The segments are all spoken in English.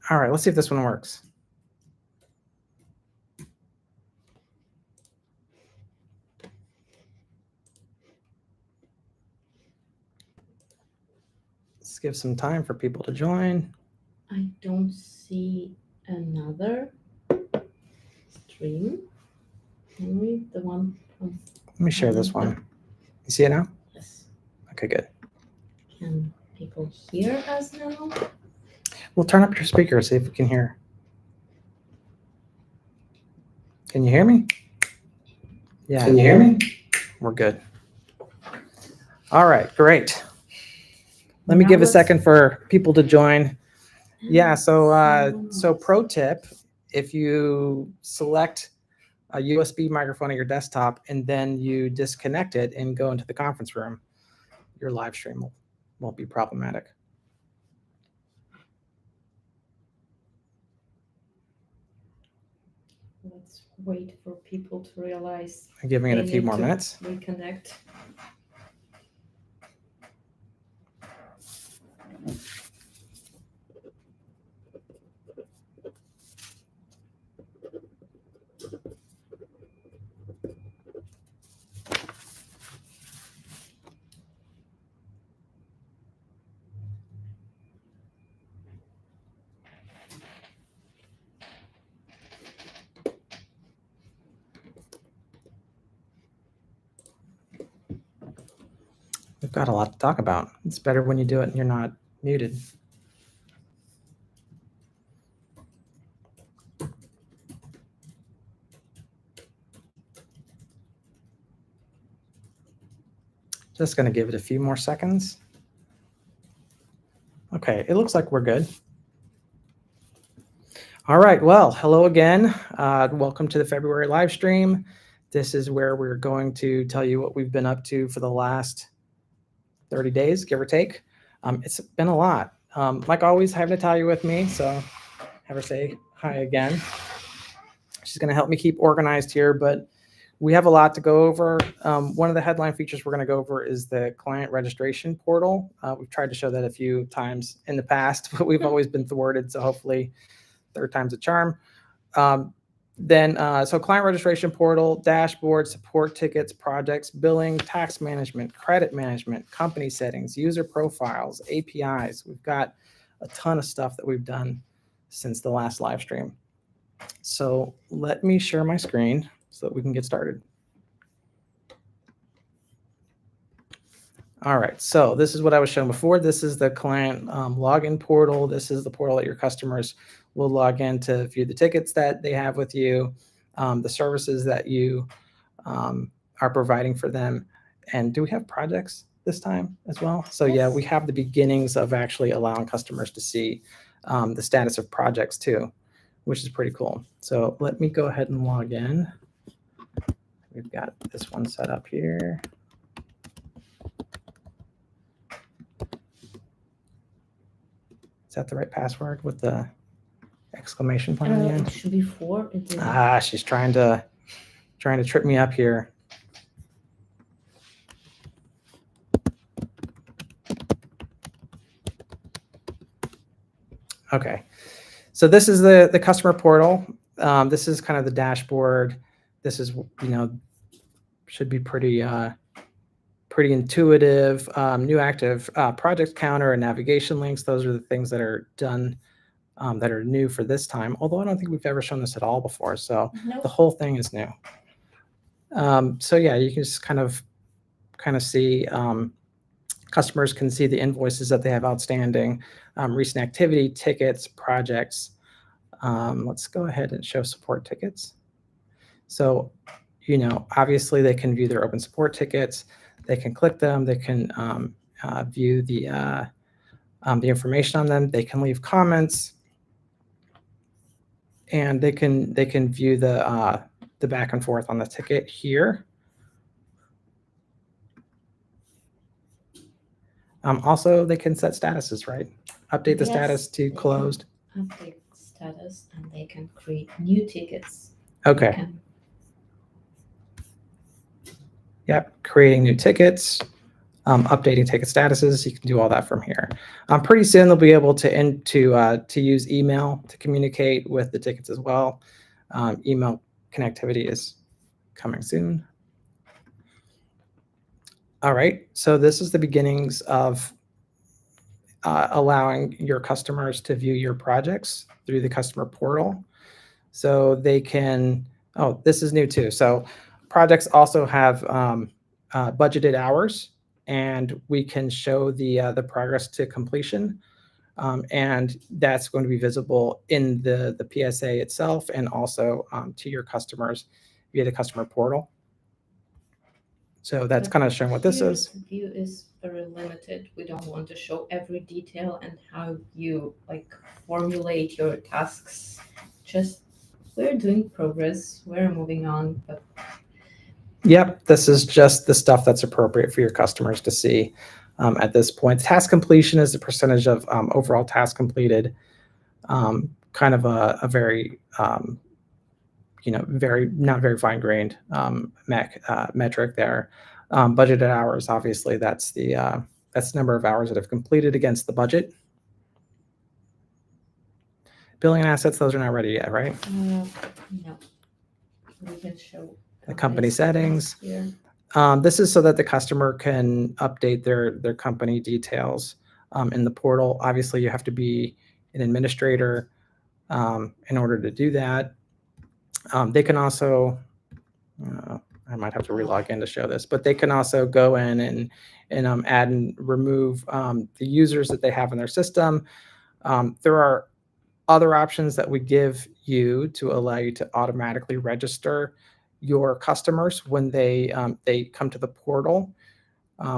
All right, let's see if this one works. Let's give some time for people to join. I don't see another stream. Henry, the one from. Let me share this one. You see it now? Yes. Okay, good. Can people hear us now? We'll turn up your speaker, see if we can hear. Can you hear me? Yeah. Can you hear me? We're good. All right, great. Let me give a second for people to join. Yeah, so pro tip, if you select a USB microphone at your desktop and then you disconnect it and go into the conference room, your live stream won't be problematic. Let's wait for people to realize. I'm giving it a few more minutes. Reconnect. We've got a lot to talk about. It's better when you do it and you're not muted. Just going to give it a few more seconds. Okay, it looks like we're good. All right, well, hello again. Welcome to the February live stream. This is where we're going to tell you what we've been up to for the last 30 days, give or take. It's been a lot. Like always, I have Natalia with me, so have her say hi again. She's going to help me keep organized here, but we have a lot to go over. One of the headline features we're going to go over is the client registration portal. We've tried to show that a few times in the past, but we've always been thwarted, so hopefully third time's a charm. So client registration portal, dashboard, support tickets, projects, billing, tax management, credit management, company settings, user profiles, APIs. We've got a ton of stuff that we've done since the last live stream. So let me share my screen so that we can get started. All right, so this is what I was showing before. This is the client login portal. This is the portal that your customers will log in to view the tickets that they have with you, the services that you are providing for them. And do we have projects this time as well? So yes. Yeah, we have the beginnings of actually allowing customers to see the status of projects too, which is pretty cool. So let me go ahead and log in. We've got this one set up here. Is that the right password with the exclamation point on the end? It should be 4. She's trying to trip me up here. Okay, so this is the customer portal. This is kind of the dashboard. This is, should be pretty intuitive. New active project counter and navigation links. Those are the things that are done that are new for this time. Although I don't think we've ever shown this at all before. So nope. The whole thing is new. So yeah, you can just kind of see customers can see the invoices that they have outstanding, recent activity, tickets, projects. Let's go ahead and show support tickets. So, obviously they can view their open support tickets. They can click them. They can view the information on them. They can leave comments, and they can view the back and forth on the ticket here. Also, they can set statuses, right? Update the status to closed. Update status, and they can create new tickets. Okay. Yep, creating new tickets. updating ticket statuses. You can do all that from here. Pretty soon they'll be able to use email to communicate with the tickets as well. Email connectivity is coming soon. All right, so this is the beginnings of allowing your customers to view your projects through the customer portal. So they can, oh, this is new too. So projects also have budgeted hours, and we can show the progress to completion. And that's going to be visible in the PSA itself, and also to your customers via the customer portal. So that's kind of showing what this is. View is very limited. We don't want to show every detail and how you formulate your tasks. Just we're doing progress. We're moving on. But yep, this is just the stuff that's appropriate for your customers to see at this point. Task completion is the percentage of overall tasks completed. Kind of a very not very fine-grained metric there. Budgeted hours, obviously, that's the number of hours that have completed against the budget. Billing assets, those are not ready yet, right? No, we can show the company settings. Here. This is so that the customer can update their company details in the portal. Obviously, you have to be an administrator in order to do that. They can also, I might have to relog in to show this, but they can also go in and add and remove the users that they have in their system. There are other options that we give you to allow you to automatically register your customers when they come to the portal.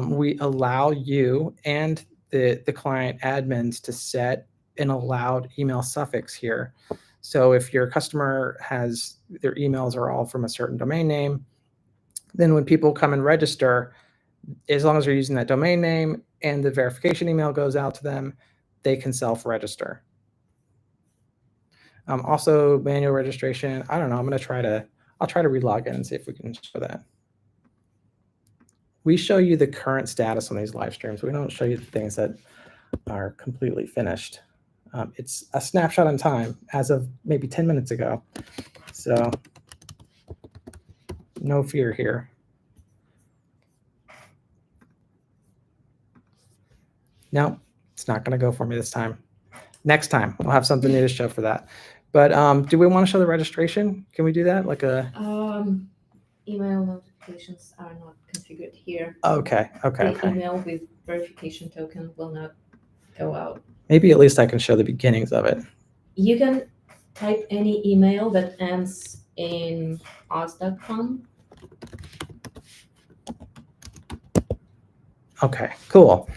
We allow you and the client admins to set an allowed email suffix here. So if your customer has their emails are all from a certain domain name, then when people come and register, as long as they're using that domain name and the verification email goes out to them, they can self-register. Also, manual registration. I don't know. I'll try to relog in and see if we can show that. We show you the current status on these live streams. We don't show you the things that are completely finished. It's a snapshot in time as of maybe 10 minutes ago. So no fear here. No, it's not going to go for me this time. Next time, we'll have something new to show for that. But do we want to show the registration? Can we do that? Like a email notifications are not configured here. Okay. The email with verification token will not go out. Maybe at least I can show the beginnings of it. You can type any email that ends in us.com. Okay, cool.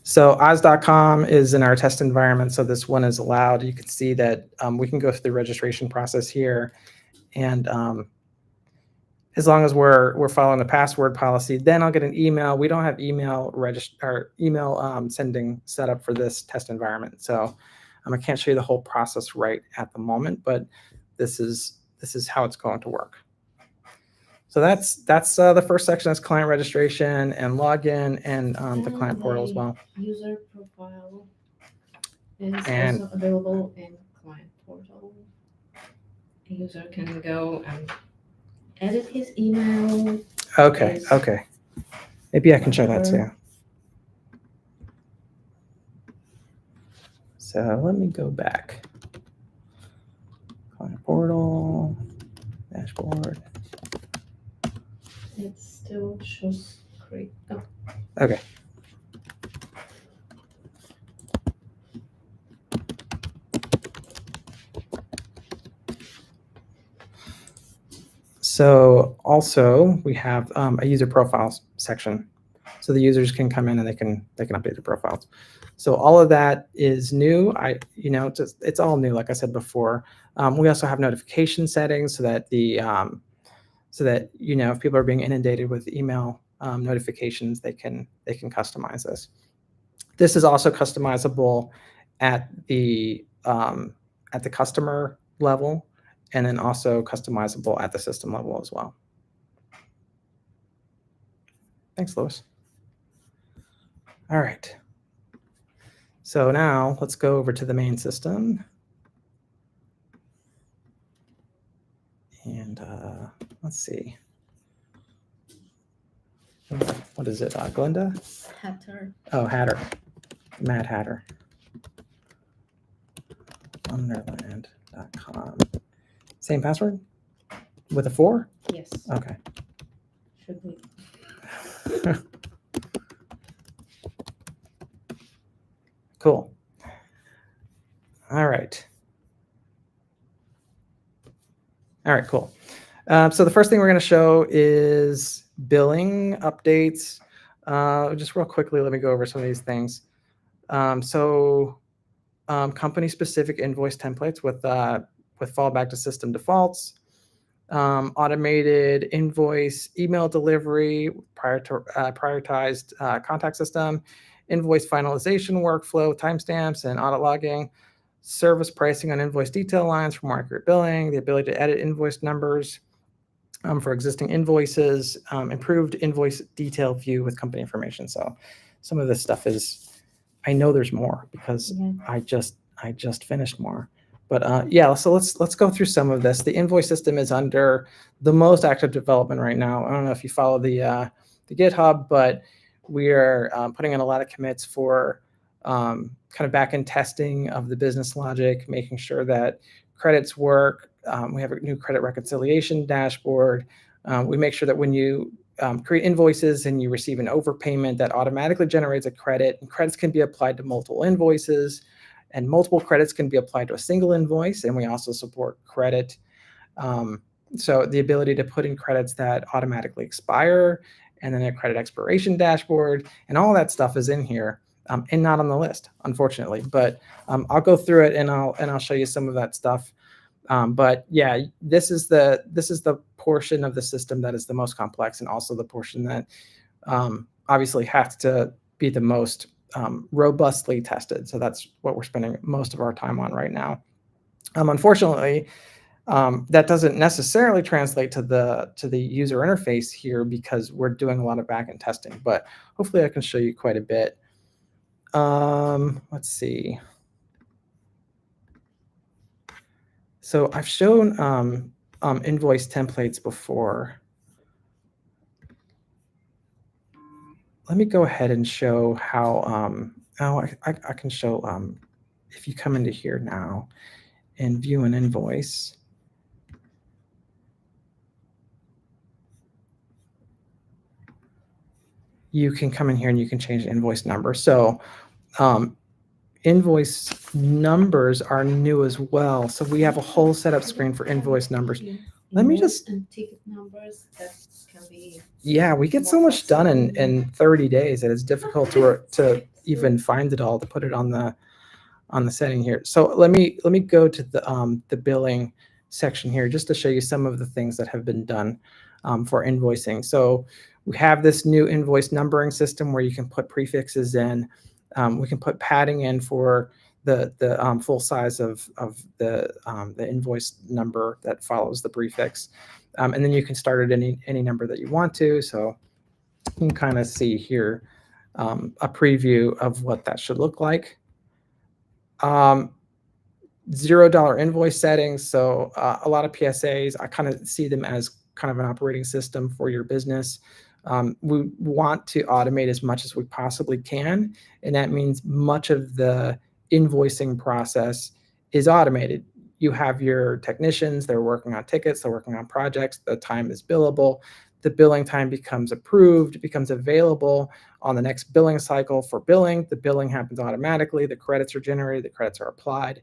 So Oz.com is in our test environment, so this one is allowed. You can see that we can go through the registration process here, and as long as we're following the password policy, then I'll get an email. We don't have email sending set up for this test environment, so I can't show you the whole process right at the moment, but this is how it's going to work. So that's the first section. That's client registration and login, and the client portal as well. User profile is also available in client portal. A user can go and edit his email. Okay. Maybe I can show that too. So let me go back. Client portal, dashboard. It still shows great. Oh. Okay. So also we have a user profiles section. So the users can come in and they can update their profiles. So all of that is new. It's all new, like I said before. We also have notification settings so that if people are being inundated with email notifications, they can customize this. This is also customizable at the customer level, and then also customizable at the system level as well. Thanks, Louis. All right. So now let's go over to the main system. And let's see. What is it? Glenda? Hatter. Oh, Hatter. Mad Hatter. Underland.com. Same password? With a 4? Yes. Okay. Should we? Cool. All right. All right, cool. So the first thing we're going to show is billing updates. Just real quickly, let me go over some of these things. Company-specific invoice templates with fallback to system defaults, automated invoice email delivery, prioritized contact system, invoice finalization workflow, timestamps, and audit logging, service pricing on invoice detail lines for more accurate billing, the ability to edit invoice numbers for existing invoices, improved invoice detail view with company information. So some of this stuff is, I know there's more because I just finished more. But yeah, so let's go through some of this. The invoice system is under the most active development right now. I don't know if you follow the GitHub, but we are putting in a lot of commits for kind of back-end testing of the business logic, making sure that credits work. We have a new credit reconciliation dashboard. We make sure that when you create invoices and you receive an overpayment, that automatically generates a credit, and credits can be applied to multiple invoices, and multiple credits can be applied to a single invoice. And we also support credit. So the ability to put in credits that automatically expire, and then a credit expiration dashboard, and all that stuff is in here. And not on the list, unfortunately, but I'll go through it and I'll show you some of that stuff. But yeah, this is the portion of the system that is the most complex, and also the portion that obviously has to be the most robustly tested. So that's what we're spending most of our time on right now. Unfortunately, that doesn't necessarily translate to the user interface here because we're doing a lot of backend testing. But hopefully, I can show you quite a bit. Let's see. So I've shown invoice templates before. Let me go ahead and show how, I can show, if you come into here now and view an invoice. You can come in here and you can change the invoice number. So invoice numbers are new as well. So we have a whole setup screen for invoice numbers. Let me just, and ticket numbers that can be. Yeah, we get so much done in 30 days that it's difficult to even find it all, to put it on the setting here. So let me go to the billing section here just to show you some of the things that have been done for invoicing. So we have this new invoice numbering system where you can put prefixes in. We can put padding in for the full size of the invoice number that follows the prefix. And then you can start at any number that you want to. So you can kind of see here a preview of what that should look like. $0 invoice settings. So a lot of PSAs, I kind of see them as kind of an operating system for your business. We want to automate as much as we possibly can. And that means much of the invoicing process is automated. You have your technicians, they're working on tickets, they're working on projects, the time is billable, the billing time becomes approved, becomes available on the next billing cycle for billing. The billing happens automatically, the credits are generated, the credits are applied.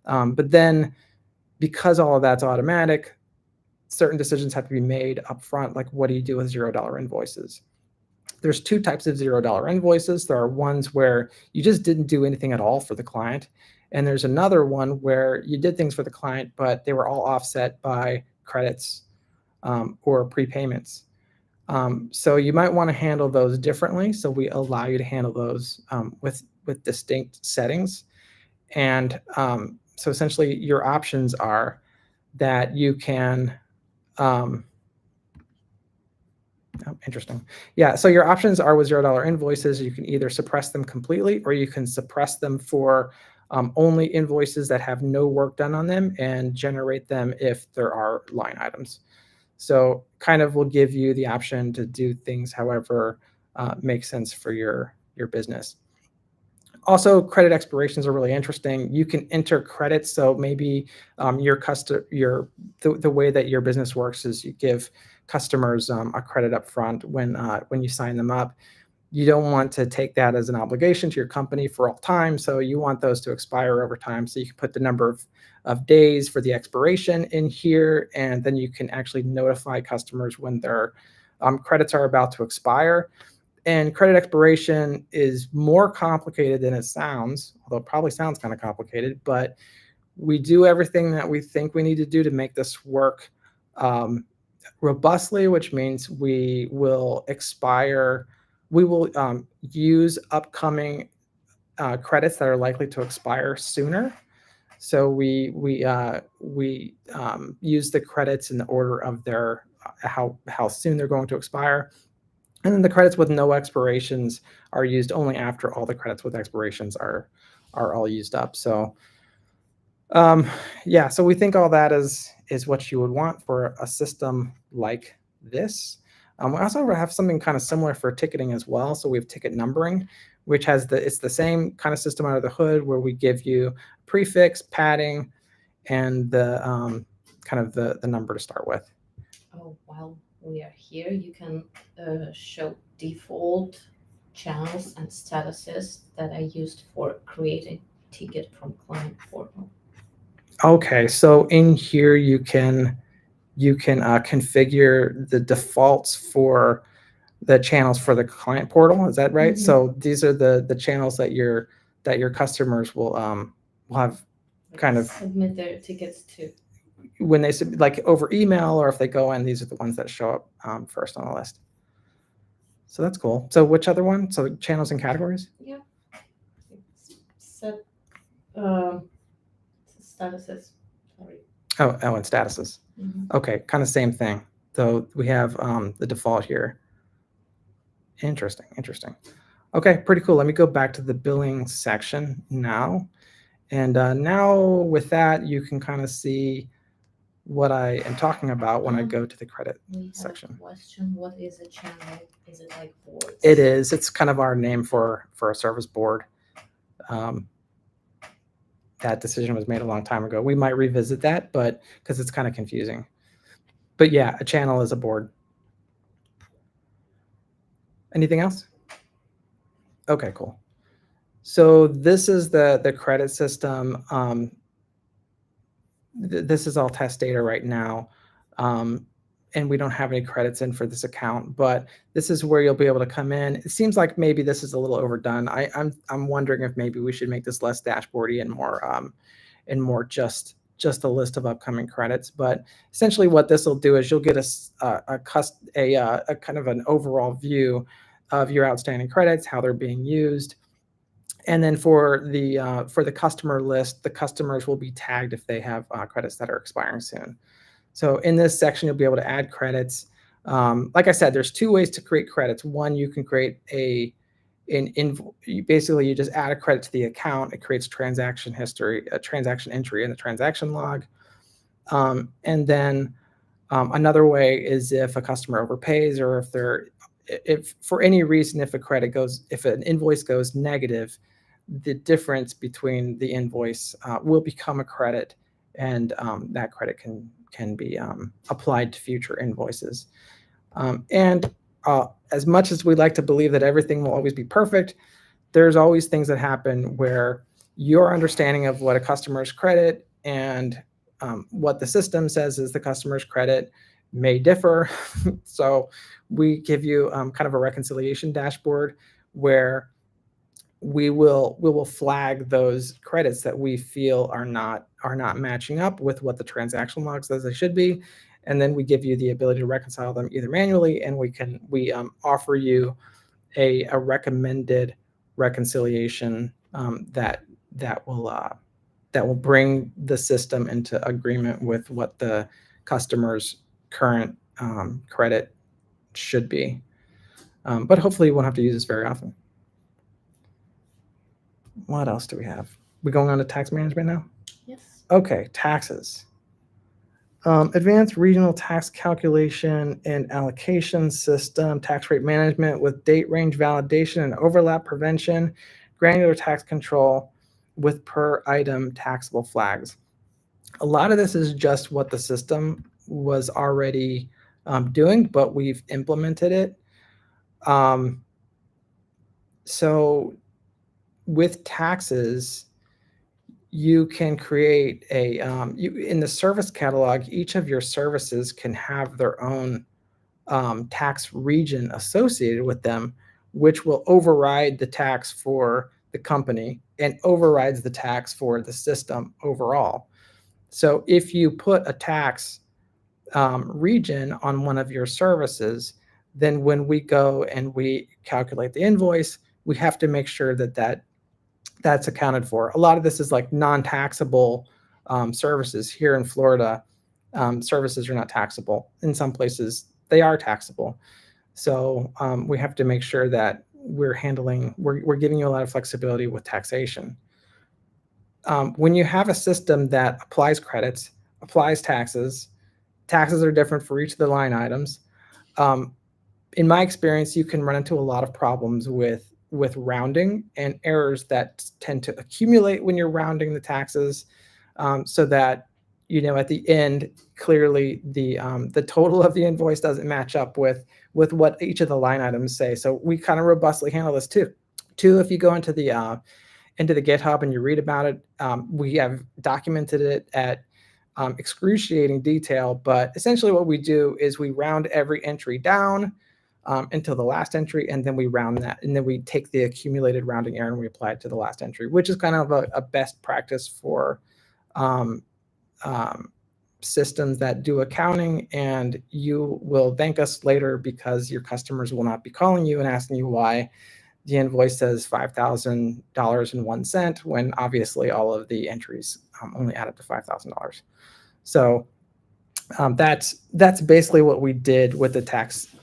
But then because all of that's automatic, certain decisions have to be made up front, like what do you do with $0 invoices? There's two types of $0 invoices. There are ones where you just didn't do anything at all for the client. And there's another one where you did things for the client, but they were all offset by credits or prepayments. So you might want to handle those differently. So we allow you to handle those with distinct settings. And so essentially your options are that you can Oh, interesting. Yeah. So your options are with $0 invoices. You can either suppress them completely, or you can suppress them for only invoices that have no work done on them and generate them if there are line items. So kind of will give you the option to do things however makes sense for your business. Also, credit expirations are really interesting. You can enter credits. So maybe the way that your business works is you give customers a credit up front when you sign them up. You don't want to take that as an obligation to your company for all time. So you want those to expire over time. So you can put the number of days for the expiration in here, and then you can actually notify customers when their credits are about to expire. And credit expiration is more complicated than it sounds, although it probably sounds kind of complicated, but we do everything that we think we need to do to make this work robustly, which means we will use upcoming credits that are likely to expire sooner. So we use the credits in the order of their how soon they're going to expire. And then the credits with no expirations are used only after all the credits with expirations are all used up. So yeah, so we think all that is what you would want for a system like this. We also have something kind of similar for ticketing as well. So we have ticket numbering, which it's the same kind of system under the hood where we give you prefix, padding, and the kind of the number to start with. Oh, while we are here, you can show default channels and statuses that are used for creating ticket from client portal. Okay, so in here you can configure the defaults for the channels for the client portal. Is that right? Mhm. So these are the channels that your customers will have kind of submit their tickets to. when they like over email, or if they go in, these are the ones that show up first on the list. So that's cool. So which other one? So channels and categories? Yeah. Set statuses. Sorry. Oh, and statuses. Mhm. Okay, kind of same thing. So we have the default here. Interesting. Okay, pretty cool. Let me go back to the billing section now. And now with that, you can kind of see what I am talking about when I go to the credit We have section. a question. What is a channel? Is it like boards? It is. It's kind of our name for a service board. That decision was made a long time ago. We might revisit that, but because it's kind of confusing. But yeah, a channel is a board. Anything else? Okay, cool. So this is the credit system. This is all test data right now. And we don't have any credits in for this account, but this is where you'll be able to come in. It seems like maybe this is a little overdone. I'm wondering if maybe we should make this less dashboardy and more just a list of upcoming credits. But essentially, what this will do is you'll get a kind of an overall view of your outstanding credits, how they're being used. And then for the customer list, the customers will be tagged if they have credits that are expiring soon. So in this section, you'll be able to add credits. Like I said, there's two ways to create credits. One, you can create basically you just add a credit to the account. It creates transaction history, a transaction entry in the transaction log. And then another way is if a customer overpays, or if for any reason, if an invoice goes negative, the difference between the invoice will become a credit, and that credit can be applied to future invoices. And as much as we like to believe that everything will always be perfect, there's always things that happen where your understanding of what a customer's credit and what the system says is the customer's credit may differ. So we give you kind of a reconciliation dashboard where we will flag those credits that we feel are not matching up with what the transaction log says they should be, and then we give you the ability to reconcile them either manually, and we offer you a recommended reconciliation that will bring the system into agreement with what the customer's current credit should be. But hopefully you won't have to use this very often. What else do we have? We going on to tax management now? Yes. Okay, taxes. Advanced regional tax calculation and allocation system, tax rate management with date range validation and overlap prevention, granular tax control with per item taxable flags. A lot of this is just what the system was already doing, but we've implemented it. So with taxes, you can create a, in the service catalog, each of your services can have their own tax region associated with them, which will override the tax for the company and overrides the tax for the system overall. So if you put a tax region on one of your services, then when we go and we calculate the invoice, we have to make sure that that's accounted for. A lot of this is like non-taxable services. Here in Florida, services are not taxable. In some places, they are taxable. So we have to make sure that we're giving you a lot of flexibility with taxation. When you have a system that applies credits, applies taxes are different for each of the line items. In my experience, you can run into a lot of problems with rounding and errors that tend to accumulate when you're rounding the taxes, so that, you know, at the end, clearly the total of the invoice doesn't match up with what each of the line items say. So we kind of robustly handle this too. If you go into the GitHub and you read about it, we have documented it at excruciating detail. But essentially what we do is we round every entry down until the last entry, and then we round that, and then we take the accumulated rounding error and we apply it to the last entry, which is kind of a best practice for systems that do accounting. And you will thank us later because your customers will not be calling you and asking you why the invoice says $5,000.01 when obviously all of the entries only add up to $5,000. So that's basically what we did with the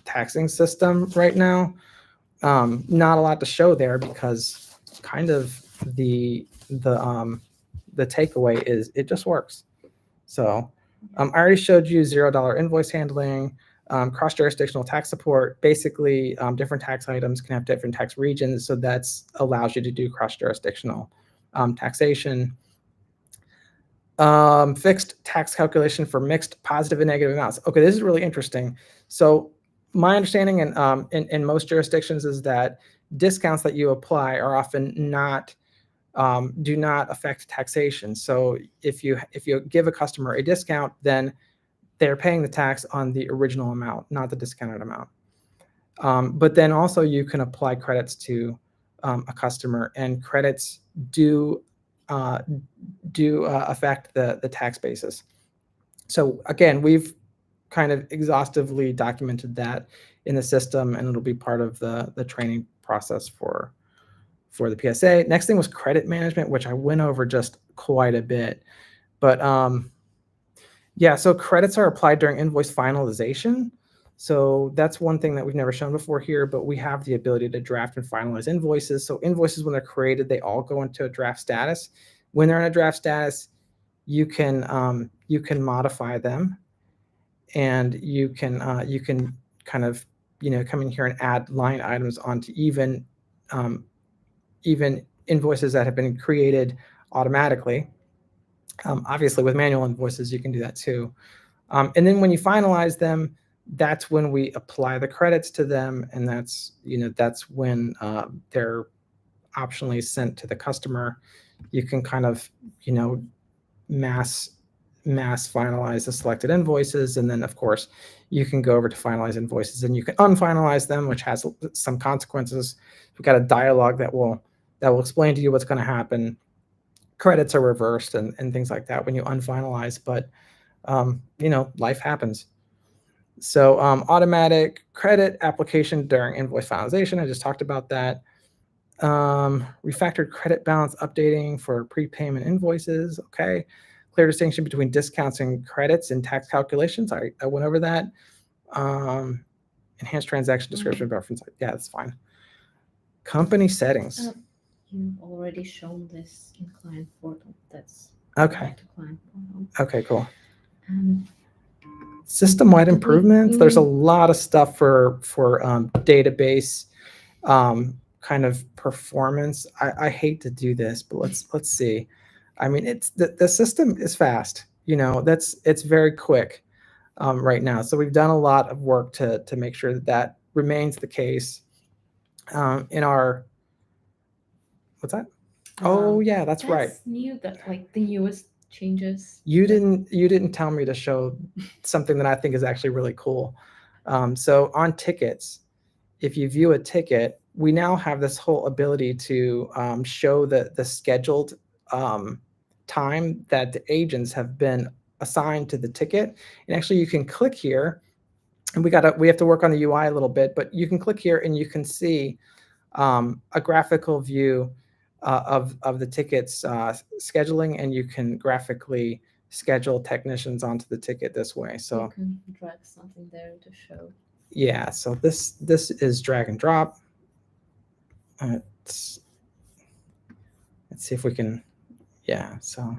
taxing system right now. Not a lot to show there because kind of the takeaway is it just works. So I already showed you $0 invoice handling, cross-jurisdictional tax support. Basically, different tax items can have different tax regions, so that allows you to do cross-jurisdictional taxation. Fixed tax calculation for mixed positive and negative amounts. Okay, this is really interesting. So my understanding in most jurisdictions is that discounts that you apply are often do not affect taxation. So if you give a customer a discount, then they're paying the tax on the original amount, not the discounted amount. But then also you can apply credits to a customer, and credits do affect the tax basis. So again, we've kind of exhaustively documented that in the system, and it'll be part of the training process for the PSA. Next thing was credit management, which I went over just quite a bit. But yeah, so credits are applied during invoice finalization. So that's one thing that we've never shown before here, but we have the ability to draft and finalize invoices. So invoices, when they're created, they all go into a draft status. When they're in a draft status, you can modify them, and you can kind of, you know, come in here and add line items onto even invoices that have been created automatically. Obviously, with manual invoices, you can do that too. And then when you finalize them, that's when we apply the credits to them, and that's when they're optionally sent to the customer. You can kind of, you know, mass finalize the selected invoices, and then of course you can go over to finalize invoices and you can unfinalize them, which has some consequences. We've got a dialogue that will explain to you what's going to happen. Credits are reversed and things like that when you unfinalize, but you know, life happens. So automatic credit application during invoice finalization, I just talked about that. Refactored credit balance updating for prepayment invoices. Okay. Clear distinction between discounts and credits in tax calculations. I went over that. enhanced transaction description reference. Yeah, that's fine. Company settings. You've already shown this in client portal. That's Okay. back to client portal. Okay, cool. Um, System-wide improvements. There's a mm. lot of stuff for database kind of performance. I hate to do this, but let's see. I mean, it's the system is fast. You know, it's very quick right now. So we've done a lot of work to make sure that that remains the case in our. What's that? Oh yeah, that's right. New. That like the newest changes. You didn't tell me to show something that I think is actually really cool. So on tickets, if you view a ticket, we now have this whole ability to show the scheduled time that the agents have been assigned to the ticket. And actually, you can click here, and we have to work on the UI a little bit, but you can click here and you can see a graphical view of the tickets scheduling, and you can graphically schedule technicians onto the ticket this way. So you can drag something there to show. Yeah, so this is drag and drop. Let's see if we can, yeah, so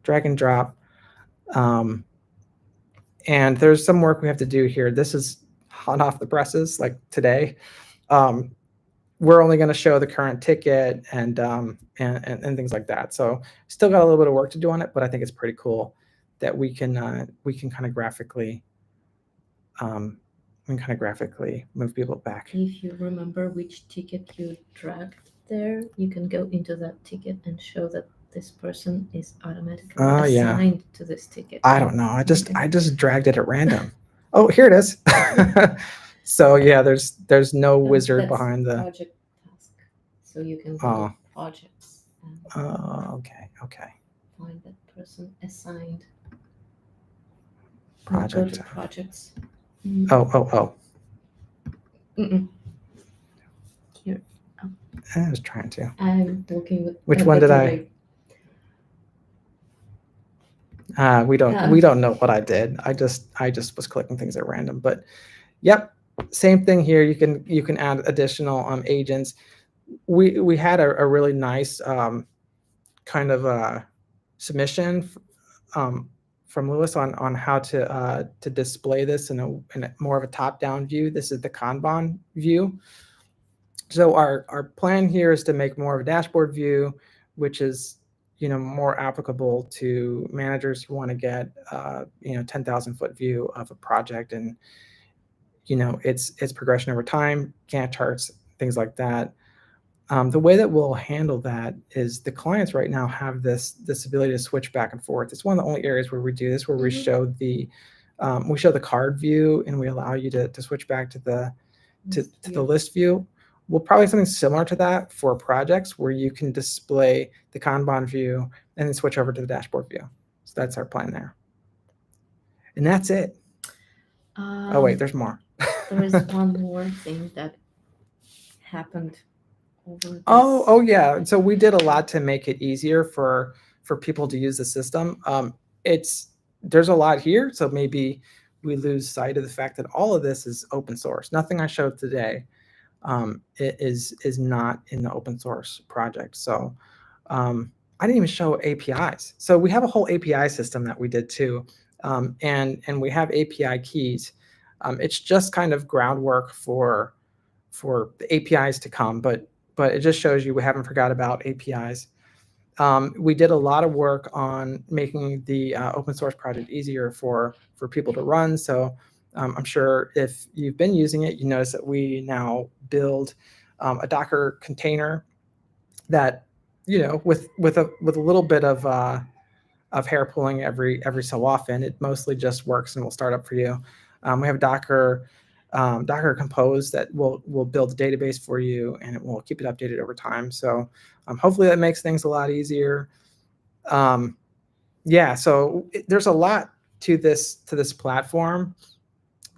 drag and drop. And there's some work we have to do here. This is hot off the presses, like today. We're only going to show the current ticket and things like that. So still got a little bit of work to do on it, but I think it's pretty cool that we can kind of graphically move people back. If you remember which ticket you dragged there, you can go into that ticket and show that this person is automatically assigned to this ticket. I don't know. I just dragged it at random. Oh, here it is. So yeah, there's no wizard behind the project task. So you can go projects and okay. find that person assigned. Project. Go to projects. Oh. Mm-mm. Here. Oh. I was trying to. I'm looking with. Which one did I? We don't know what I did. I just was clicking things at random. But yep, same thing here. You can add additional agents. We had a really nice kind of submission from Lewis on how to display this in a more of a top-down view. This is the Kanban view. So our plan here is to make more of a dashboard view, which is more applicable to managers who want to get 10,000-foot view of a project, and its progression over time, Gantt charts, things like that. The way that we'll handle that is the clients right now have this ability to switch back and forth. It's one of the only areas where we do this, where we show the card view, and we allow you to switch back to the list view. We'll probably have something similar to that for projects, where you can display the Kanban view and then switch over to the dashboard view. So that's our plan there. And that's it. Oh wait, there's more. There is one more thing that happened. Oh yeah. So we did a lot to make it easier for people to use the system. There's a lot here, so maybe we lose sight of the fact that all of this is open source. Nothing I showed today it is not in the open source project. So I didn't even show APIs. So we have a whole API system that we did too, and we have API keys. It's just kind of groundwork for the APIs to come, but it just shows you we haven't forgot about APIs. We did a lot of work on making the open source project easier for people to run. So I'm sure if you've been using it, you notice that we now build a Docker container that, with a little bit of hair pulling every so often, it mostly just works and will start up for you. We have Docker Compose that will build a database for you, and it will keep it updated over time. So hopefully that makes things a lot easier. Yeah, so there's a lot to this platform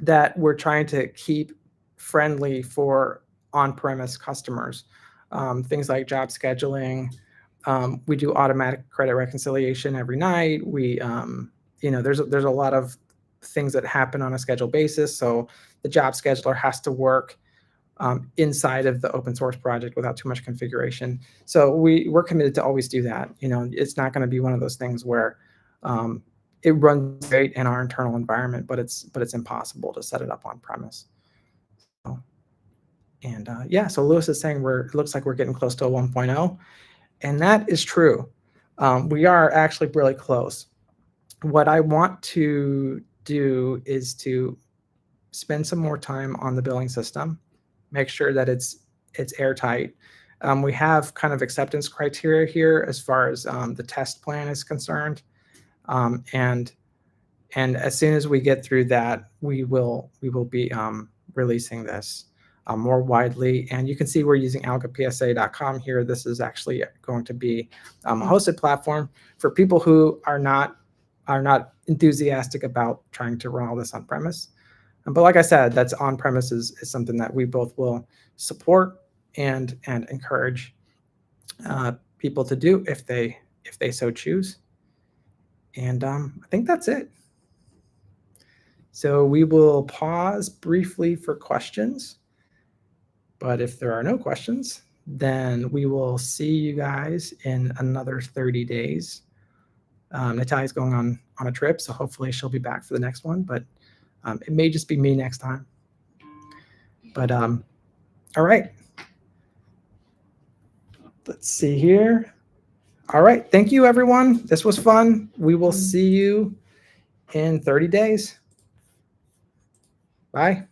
that we're trying to keep friendly for on-premise customers. Things like job scheduling. We do automatic credit reconciliation every night. We there's a lot of things that happen on a scheduled basis. So the job scheduler has to work inside of the open source project without too much configuration. So we're committed to always do that. You know, it's not going to be one of those things where it runs great in our internal environment, but it's impossible to set it up on premise. So, and yeah, so Lewis is saying it looks like we're getting close to a 1.0, and that is true. We are actually really close. What I want to do is to spend some more time on the billing system, make sure that it's airtight. We have kind of acceptance criteria here as far as the test plan is concerned. And as soon as we get through that, we will be releasing this more widely. And you can see we're using algapsa.com here. This is actually going to be a hosted platform for people who are not enthusiastic about trying to run all this on premise. But like I said, that's on premise is something that we both will support and encourage people to do if they so choose. And I think that's it. So we will pause briefly for questions. But if there are no questions, then we will see you guys in another 30 days. Natalia's going on a trip, so hopefully she'll be back for the next one. But it may just be me next time. But all right. Let's see here. All right. Thank you, everyone. This was fun. We will see you in 30 days. Bye.